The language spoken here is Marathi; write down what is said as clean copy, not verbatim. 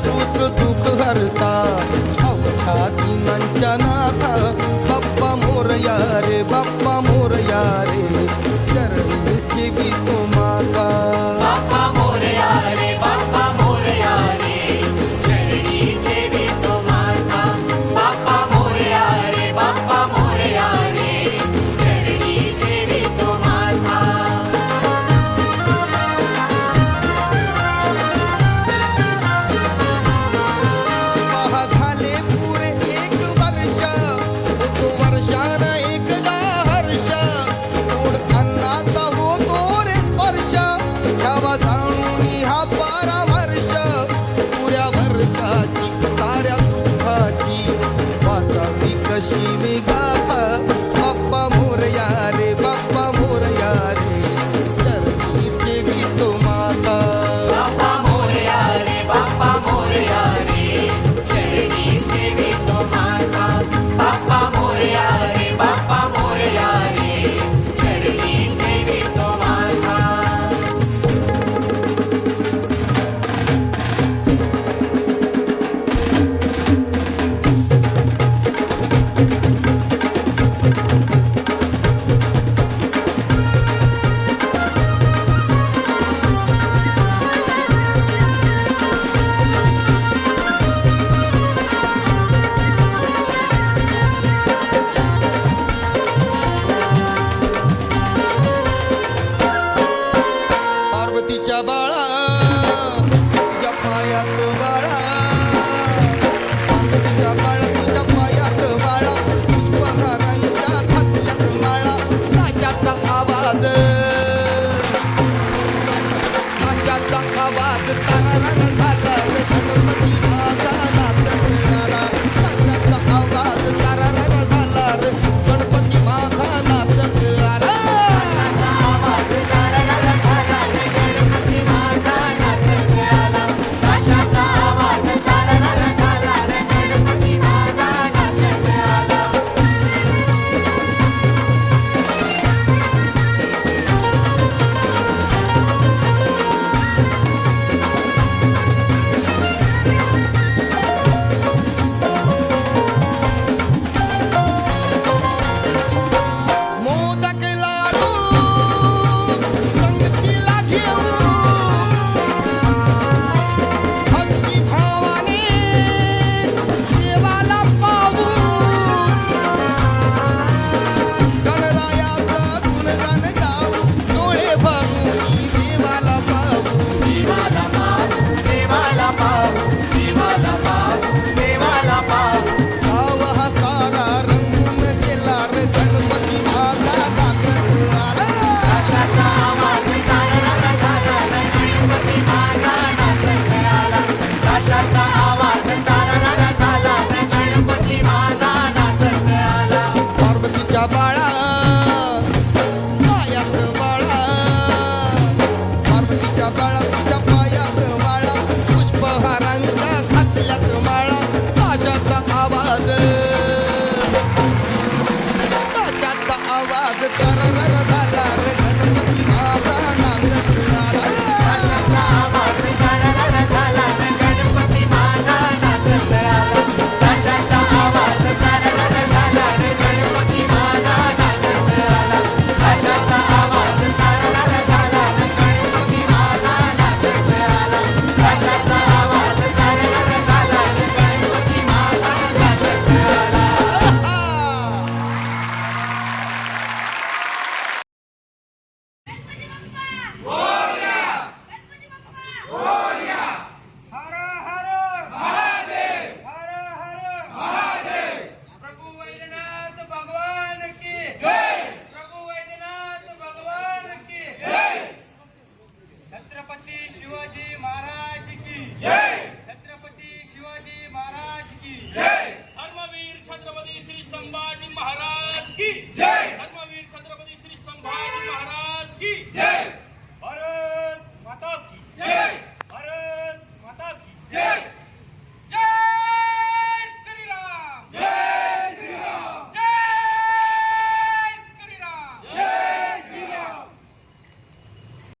तूच दुःख हरता अवघा दिनांच्या नाथा बाप्पा मोरया रे बाप्पा मोरया रे चरणी ठेवी तो माता बाप्पा मोरया रे बाप्पा मोरया रे चरणी ठेवी तो माता बाप्पा मोरया रे बाप्पा मोरया रे चरणी ठेवी तो माता झाले पुरे एक वर्ष होतो वर्षान एकदा हर्ष गोड अन्नाचा होतो रे स्पर्श घ्यावा जाणून हा परामर्श पुऱ्या वर्षाची साऱ्या दुःखाची वाचावी कशी मी गाथा बाप्पा मोरया रे बाप्पा मोरया रे चरणी ठेवी तो माता बाप्पा मोरया रे बाप्पा मोरया रे चरणी ठेवी तो माता बाप्पा मोरया रे बाप्पा मोरया रे चरणी ठेवी तो माता पार्वतीच्या बाळा तुझ्या पायात बाळा पार्वतीच्या बाळा तुझ्या पायात बाळा पुष्पहारांच्या घातल्यात माळा आशाचा आवाज तारारा झाला रे गणपती माझा नाच आला आशाचा आवाज तारारा